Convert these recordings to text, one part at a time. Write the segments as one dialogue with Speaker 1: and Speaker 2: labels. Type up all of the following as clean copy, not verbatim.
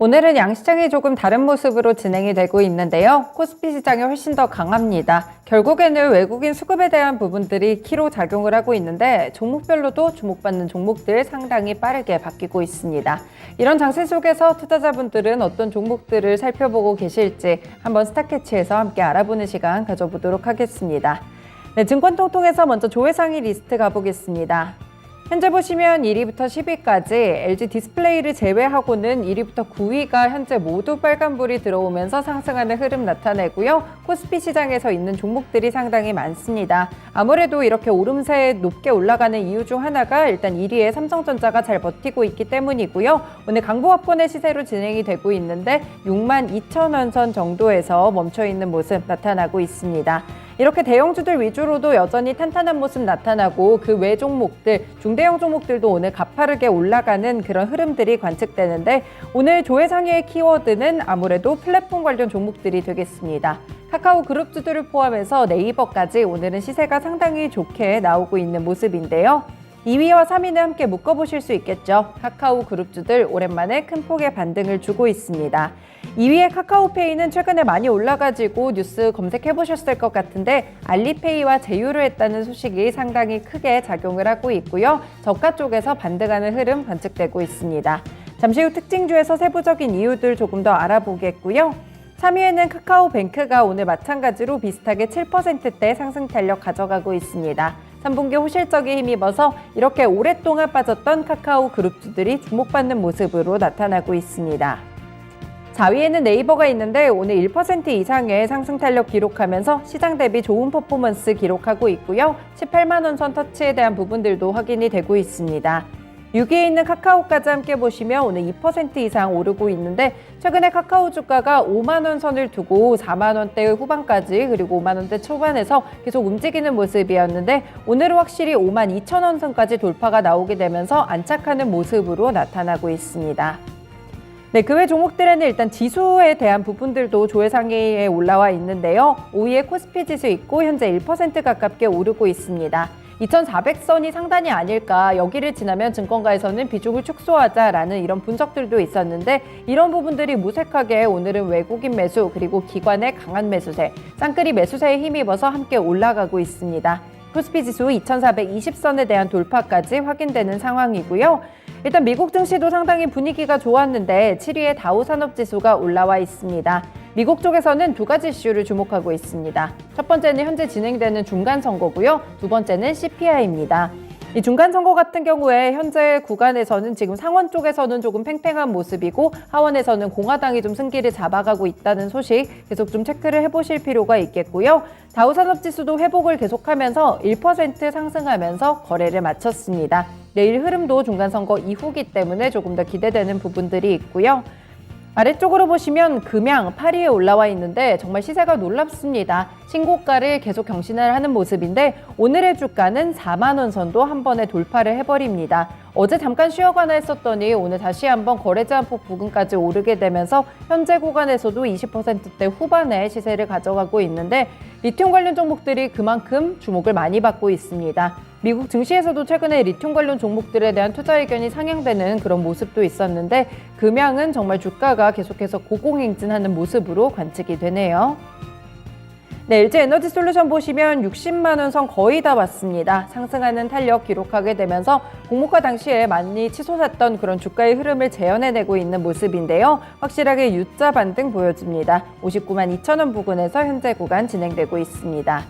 Speaker 1: 오늘은 양시장이 조금 다른 모습으로 진행이 되고 있는데요. 코스피 시장이 훨씬 더 강합니다. 결국에는 외국인 수급에 대한 부분들이 키로 작용을 하고 있는데 종목별로도 주목받는 종목들 상당히 빠르게 바뀌고 있습니다. 이런 장세 속에서 투자자분들은 어떤 종목들을 살펴보고 계실지 한번 스타캐치에서 함께 알아보는 시간 가져보도록 하겠습니다. 네, 증권통통에서 먼저 조회상위 리스트 가보겠습니다. 현재 보시면 1위부터 10위까지 LG 디스플레이를 제외하고는 1위부터 9위가 현재 모두 빨간불이 들어오면서 상승하는 흐름 나타내고요. 코스피 시장에서 있는 종목들이 상당히 많습니다. 아무래도 이렇게 오름세에 높게 올라가는 이유 중 하나가 일단 1위의 삼성전자가 잘 버티고 있기 때문이고요. 오늘 강보합권의 시세로 진행이 되고 있는데 62,000원 선 정도에서 멈춰있는 모습 나타나고 있습니다. 이렇게 대형주들 위주로도 여전히 탄탄한 모습 나타나고 그 외 종목들, 중대형 종목들도 오늘 가파르게 올라가는 그런 흐름들이 관측되는데 오늘 조회상위의 키워드는 아무래도 플랫폼 관련 종목들이 되겠습니다. 카카오 그룹주들을 포함해서 네이버까지 오늘은 시세가 상당히 좋게 나오고 있는 모습인데요. 2위와 3위는 함께 묶어보실 수 있겠죠. 카카오 그룹주들 오랜만에 큰 폭의 반등을 주고 있습니다. 2위의 카카오페이는 최근에 많이 올라가지고 뉴스 검색해보셨을 것 같은데 알리페이와 제휴를 했다는 소식이 상당히 크게 작용을 하고 있고요. 저가 쪽에서 반등하는 흐름 관측되고 있습니다. 잠시 후 특징주에서 세부적인 이유들 조금 더 알아보겠고요. 3위에는 카카오뱅크가 오늘 마찬가지로 비슷하게 7%대 상승 탄력 가져가고 있습니다. 3분기 호실적에 힘입어서 이렇게 오랫동안 빠졌던 카카오 그룹주들이 주목받는 모습으로 나타나고 있습니다. 4위에는 네이버가 있는데 오늘 1% 이상의 상승 탄력 기록하면서 시장 대비 좋은 퍼포먼스 기록하고 있고요. 18만 원 선 터치에 대한 부분들도 확인이 되고 있습니다. 6위에 있는 카카오까지 함께 보시면 오늘 2% 이상 오르고 있는데 최근에 카카오 주가가 5만 원 선을 두고 4만 원대 후반까지 그리고 5만 원대 초반에서 계속 움직이는 모습이었는데 오늘은 확실히 5만 2천 원 선까지 돌파가 나오게 되면서 안착하는 모습으로 나타나고 있습니다. 네, 그 외 종목들에는 일단 지수에 대한 부분들도 조회상위에 올라와 있는데요. 5위에 코스피 지수 있고 현재 1% 가깝게 오르고 있습니다. 2,400선이 상단이 아닐까, 여기를 지나면 증권가에서는 비중을 축소하자라는 이런 분석들도 있었는데 이런 부분들이 무색하게 오늘은 외국인 매수 그리고 기관의 강한 매수세, 쌍끌이 매수세에 힘입어서 함께 올라가고 있습니다. 코스피 지수 2,420선에 대한 돌파까지 확인되는 상황이고요. 일단 미국 증시도 상당히 분위기가 좋았는데 7위에 다우산업지수가 올라와 있습니다. 미국 쪽에서는 두 가지 이슈를 주목하고 있습니다. 첫 번째는 현재 진행되는 중간선거고요. 두 번째는 CPI입니다. 이 중간선거 같은 경우에 현재 구간에서는 지금 상원 쪽에서는 조금 팽팽한 모습이고 하원에서는 공화당이 좀 승기를 잡아가고 있다는 소식 계속 좀 체크를 해보실 필요가 있겠고요. 다우산업지수도 회복을 계속하면서 1% 상승하면서 거래를 마쳤습니다. 내일 흐름도 중간선거 이후기 때문에 조금 더 기대되는 부분들이 있고요. 아래쪽으로 보시면 금양 8위에 올라와 있는데 정말 시세가 놀랍습니다. 신고가를 계속 경신을 하는 모습인데 오늘의 주가는 4만 원 선도 한 번에 돌파를 해버립니다. 어제 잠깐 쉬어가나 했었더니 오늘 다시 한번 거래 제한폭 부근까지 오르게 되면서 현재 구간에서도 20%대 후반의 시세를 가져가고 있는데 리튬 관련 종목들이 그만큼 주목을 많이 받고 있습니다. 미국 증시에서도 최근에 리튬 관련 종목들에 대한 투자 의견이 상향되는 그런 모습도 있었는데 금양은 정말 주가가 계속해서 고공행진하는 모습으로 관측이 되네요. 네, LG 에너지 솔루션 보시면 60만 원 선 거의 다 왔습니다. 상승하는 탄력 기록하게 되면서 공모가 당시에 많이 치솟았던 그런 주가의 흐름을 재현해내고 있는 모습인데요. 확실하게 U자 반등 보여집니다. 59만 2천 원 부근에서 현재 구간 진행되고 있습니다.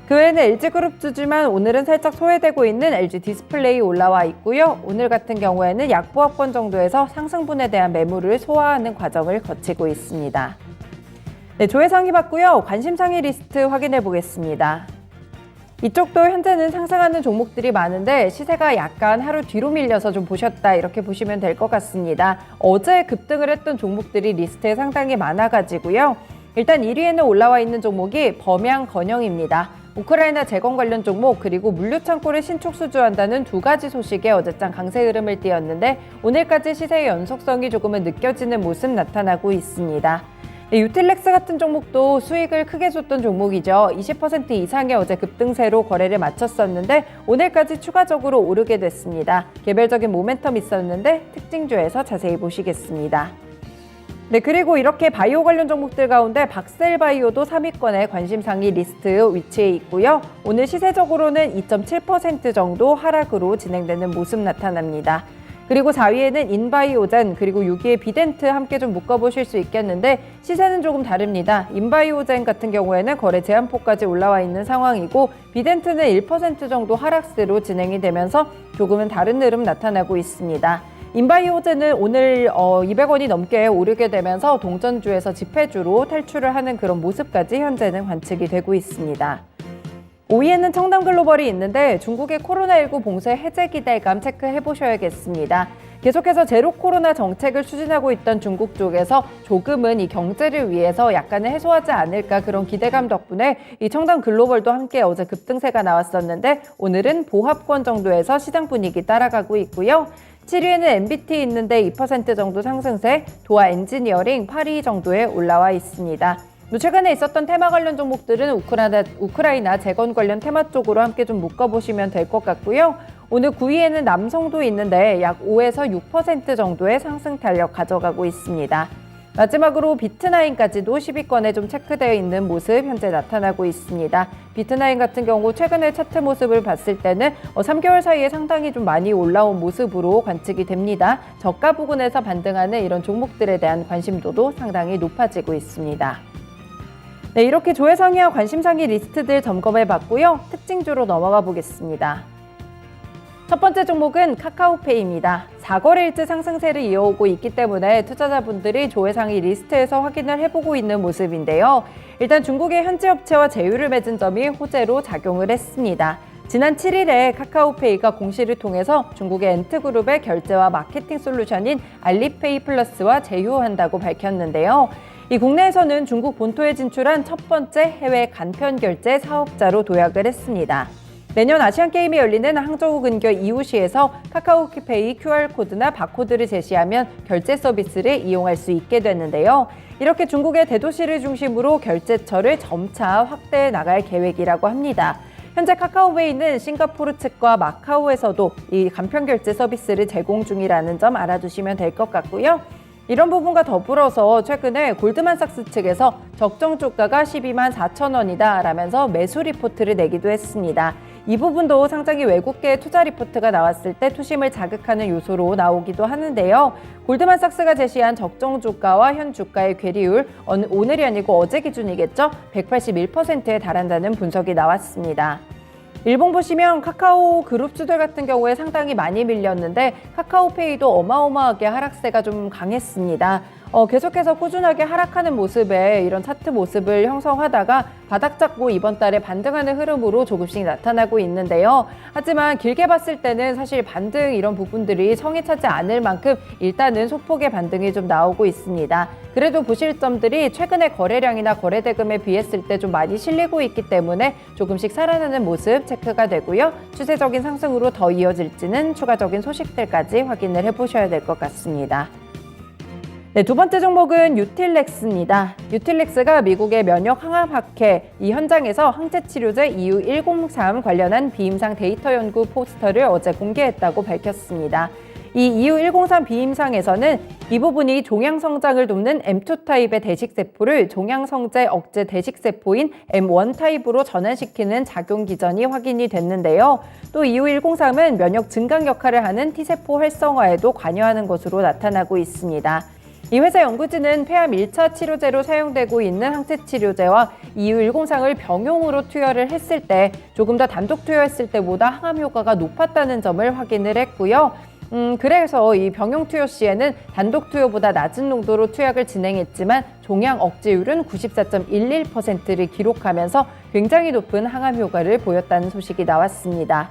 Speaker 1: 그 외에는 LG그룹주지만 오늘은 살짝 소외되고 있는 LG 디스플레이 올라와 있고요. 오늘 같은 경우에는 약보합권 정도에서 상승분에 대한 매물을 소화하는 과정을 거치고 있습니다. 네, 조회상위 봤고요. 관심상위 리스트 확인해 보겠습니다. 이쪽도 현재는 상승하는 종목들이 많은데 시세가 약간 하루 뒤로 밀려서 좀 보셨다 이렇게 보시면 될 것 같습니다. 어제 급등을 했던 종목들이 리스트에 상당히 많아가지고요. 일단 1위에는 올라와 있는 종목이 범양건영입니다. 우크라이나 재건 관련 종목 그리고 물류창고를 신축 수주한다는 두 가지 소식에 어제장 강세 흐름을 띄었는데 오늘까지 시세의 연속성이 조금은 느껴지는 모습 나타나고 있습니다. 유틸렉스 같은 종목도 수익을 크게 줬던 종목이죠. 20% 이상의 어제 급등세로 거래를 마쳤었는데 오늘까지 추가적으로 오르게 됐습니다. 개별적인 모멘텀 있었는데 특징주에서 자세히 보시겠습니다. 네, 그리고 이렇게 바이오 관련 종목들 가운데 박셀바이오도 3위권에 관심 상위 리스트 위치해 있고요. 오늘 시세적으로는 2.7% 정도 하락으로 진행되는 모습 나타납니다. 그리고 4위에는 인바이오젠 그리고 6위에 비덴트 함께 좀 묶어보실 수 있겠는데 시세는 조금 다릅니다. 인바이오젠 같은 경우에는 거래 제한폭까지 올라와 있는 상황이고 비덴트는 1% 정도 하락세로 진행이 되면서 조금은 다른 흐름 나타나고 있습니다. 인바이오젠은 오늘 200원이 넘게 오르게 되면서 동전주에서 지폐주로 탈출을 하는 그런 모습까지 현재는 관측이 되고 있습니다. 5위에는 청담글로벌이 있는데 중국의 코로나19 봉쇄 해제 기대감 체크해 보셔야겠습니다. 계속해서 제로 코로나 정책을 추진하고 있던 중국 쪽에서 조금은 이 경제를 위해서 약간은 해소하지 않을까 그런 기대감 덕분에 이 청담글로벌도 함께 어제 급등세가 나왔었는데 오늘은 보합권 정도에서 시장 분위기 따라가고 있고요. 7위에는 MBT 있는데 2% 정도 상승세, 도화 엔지니어링 8위 정도에 올라와 있습니다. 최근에 있었던 테마 관련 종목들은 우크라이나 재건 관련 테마 쪽으로 함께 좀 묶어보시면 될 것 같고요. 오늘 9위에는 남성도 있는데 약 5에서 6% 정도의 상승 탄력 가져가고 있습니다. 마지막으로 비트나인까지도 10위권에 좀 체크되어 있는 모습 현재 나타나고 있습니다. 비트나인 같은 경우 최근에 차트 모습을 봤을 때는 3개월 사이에 상당히 좀 많이 올라온 모습으로 관측이 됩니다. 저가 부근에서 반등하는 이런 종목들에 대한 관심도도 상당히 높아지고 있습니다. 네, 이렇게 조회상위와 관심상위 리스트들 점검해 봤고요. 특징주로 넘어가 보겠습니다. 첫 번째 종목은 카카오페이입니다. 4거래일째 상승세를 이어오고 있기 때문에 투자자분들이 조회상위 리스트에서 확인을 해보고 있는 모습인데요. 일단 중국의 현지 업체와 제휴를 맺은 점이 호재로 작용을 했습니다. 지난 7일에 카카오페이가 공시를 통해서 중국의 엔트그룹의 결제와 마케팅 솔루션인 알리페이 플러스와 제휴한다고 밝혔는데요. 이 국내에서는 중국 본토에 진출한 첫 번째 해외 간편 결제 사업자로 도약을 했습니다. 내년 아시안게임이 열리는 항저우 근교 이우시에서 카카오페이 QR코드나 바코드를 제시하면 결제 서비스를 이용할 수 있게 되는데요. 이렇게 중국의 대도시를 중심으로 결제처를 점차 확대해 나갈 계획이라고 합니다. 현재 카카오페이는 싱가포르 측과 마카오에서도 이 간편 결제 서비스를 제공 중이라는 점 알아두시면 될 것 같고요. 이런 부분과 더불어서 최근에 골드만삭스 측에서 적정 주가가 12만 4천 원이다 라면서 매수 리포트를 내기도 했습니다. 이 부분도 상당히 외국계 투자 리포트가 나왔을 때 투심을 자극하는 요소로 나오기도 하는데요. 골드만삭스가 제시한 적정 주가와 현 주가의 괴리율, 오늘이 아니고 어제 기준이겠죠? 181%에 달한다는 분석이 나왔습니다. 일봉 보시면 카카오 그룹주들 같은 경우에 상당히 많이 밀렸는데 카카오페이도 어마어마하게 하락세가 좀 강했습니다. 계속해서 꾸준하게 하락하는 모습에 이런 차트 모습을 형성하다가 바닥 잡고 이번 달에 반등하는 흐름으로 조금씩 나타나고 있는데요. 하지만 길게 봤을 때는 사실 반등 이런 부분들이 성에 차지 않을 만큼 일단은 소폭의 반등이 좀 나오고 있습니다. 그래도 보실 점들이 최근의 거래량이나 거래대금에 비했을 때 좀 많이 실리고 있기 때문에 조금씩 살아나는 모습 체크가 되고요. 추세적인 상승으로 더 이어질지는 추가적인 소식들까지 확인을 해보셔야 될 것 같습니다. 네, 두 번째 종목은 유틸렉스입니다. 유틸렉스가 미국의 면역 항암학회 이 현장에서 항체치료제 EU103 관련한 비임상 데이터 연구 포스터를 어제 공개했다고 밝혔습니다. 이 EU103 비임상에서는 이 부분이 종양 성장을 돕는 M2 타입의 대식세포를 종양성제 억제 대식세포인 M1 타입으로 전환시키는 작용 기전이 확인이 됐는데요. 또 EU103은 면역 증강 역할을 하는 T세포 활성화에도 관여하는 것으로 나타나고 있습니다. 이 회사 연구진은 폐암 1차 치료제로 사용되고 있는 항체치료제와 EU103을 병용으로 투여를 했을 때 조금 더 단독 투여했을 때보다 항암 효과가 높았다는 점을 확인을 했고요. 그래서 이 병용 투여 시에는 단독 투여보다 낮은 농도로 투약을 진행했지만 종양 억제율은 94.11%를 기록하면서 굉장히 높은 항암 효과를 보였다는 소식이 나왔습니다.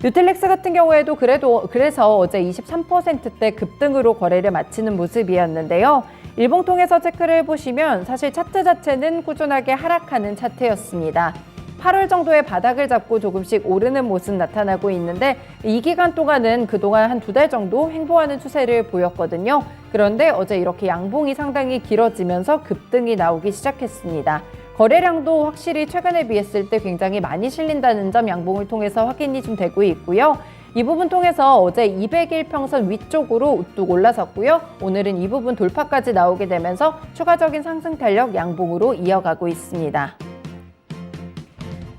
Speaker 1: 유틸렉스 같은 경우에도 그래서 어제 23%대 급등으로 거래를 마치는 모습이었는데요. 일봉통해서 체크를 해보시면 사실 차트 자체는 꾸준하게 하락하는 차트였습니다. 8월 정도의 바닥을 잡고 조금씩 오르는 모습 나타나고 있는데 이 기간 동안은 그동안 한 2달 정도 횡보하는 추세를 보였거든요. 그런데 어제 이렇게 양봉이 상당히 길어지면서 급등이 나오기 시작했습니다. 거래량도 확실히 최근에 비했을 때 굉장히 많이 실린다는 점 양봉을 통해서 확인이 좀 되고 있고요. 이 부분 통해서 어제 200일 평선 위쪽으로 우뚝 올라섰고요. 오늘은 이 부분 돌파까지 나오게 되면서 추가적인 상승 탄력 양봉으로 이어가고 있습니다.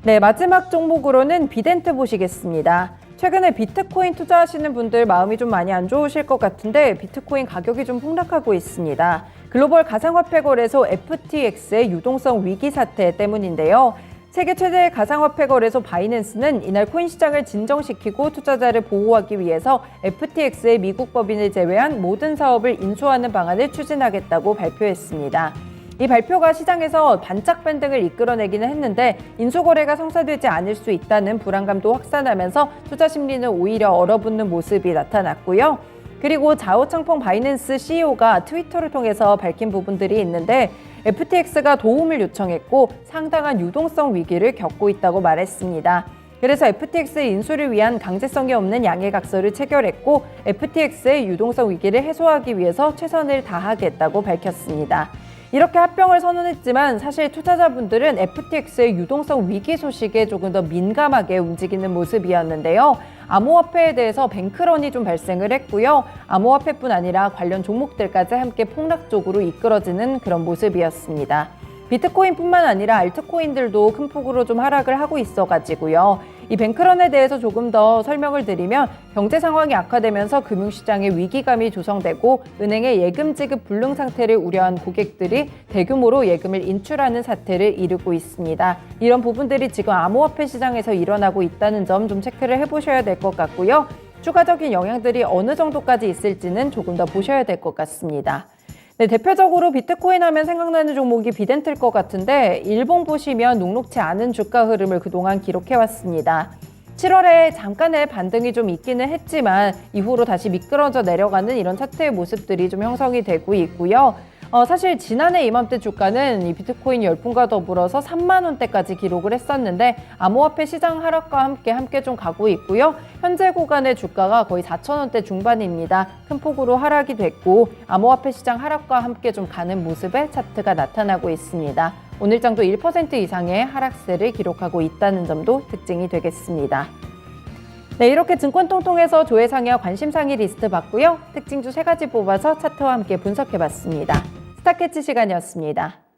Speaker 1: 네, 마지막 종목으로는 비덴트 보시겠습니다. 최근에 비트코인 투자하시는 분들 마음이 좀 많이 안 좋으실 것 같은데 비트코인 가격이 좀 폭락하고 있습니다. 글로벌 가상화폐 거래소 FTX의 유동성 위기 사태 때문인데요. 세계 최대의 가상화폐 거래소 바이낸스는 이날 코인 시장을 진정시키고 투자자를 보호하기 위해서 FTX의 미국 법인을 제외한 모든 사업을 인수하는 방안을 추진하겠다고 발표했습니다. 이 발표가 시장에서 반짝 반등을 이끌어내기는 했는데 인수거래가 성사되지 않을 수 있다는 불안감도 확산하면서 투자 심리는 오히려 얼어붙는 모습이 나타났고요. 그리고 자오창펑 바이낸스 CEO가 트위터를 통해서 밝힌 부분들이 있는데 FTX가 도움을 요청했고 상당한 유동성 위기를 겪고 있다고 말했습니다. 그래서 FTX의 인수를 위한 강제성이 없는 양해각서를 체결했고 FTX의 유동성 위기를 해소하기 위해서 최선을 다하겠다고 밝혔습니다. 이렇게 합병을 선언했지만 사실 투자자분들은 FTX의 유동성 위기 소식에 조금 더 민감하게 움직이는 모습이었는데요. 암호화폐에 대해서 뱅크런이 좀 발생을 했고요. 암호화폐뿐 아니라 관련 종목들까지 함께 폭락 쪽으로 이끌어지는 그런 모습이었습니다. 비트코인뿐만 아니라 알트코인들도 큰 폭으로 좀 하락을 하고 있어가지고요. 이 뱅크런에 대해서 조금 더 설명을 드리면 경제 상황이 악화되면서 금융시장에 위기감이 조성되고 은행의 예금 지급 불능 상태를 우려한 고객들이 대규모로 예금을 인출하는 사태를 이루고 있습니다. 이런 부분들이 지금 암호화폐 시장에서 일어나고 있다는 점 좀 체크를 해보셔야 될 것 같고요. 추가적인 영향들이 어느 정도까지 있을지는 조금 더 보셔야 될 것 같습니다. 네, 대표적으로 비트코인 하면 생각나는 종목이 비덴트일 것 같은데 일봉 보시면 녹록치 않은 주가 흐름을 그동안 기록해왔습니다. 7월에 잠깐의 반등이 좀 있기는 했지만 이후로 다시 미끄러져 내려가는 이런 차트의 모습들이 좀 형성이 되고 있고요. 사실 지난해 이맘때 주가는 이 비트코인 열풍과 더불어서 3만 원대까지 기록을 했었는데 암호화폐 시장 하락과 함께 좀 가고 있고요. 현재 구간의 주가가 거의 4천 원대 중반입니다. 큰 폭으로 하락이 됐고 암호화폐 시장 하락과 함께 좀 가는 모습의 차트가 나타나고 있습니다. 오늘 장도 1% 이상의 하락세를 기록하고 있다는 점도 특징이 되겠습니다. 네, 이렇게 증권통통에서 조회상위와 관심상위 리스트 봤고요. 특징주 3가지 뽑아서 차트와 함께 분석해봤습니다. 스타캐치 시간이었습니다.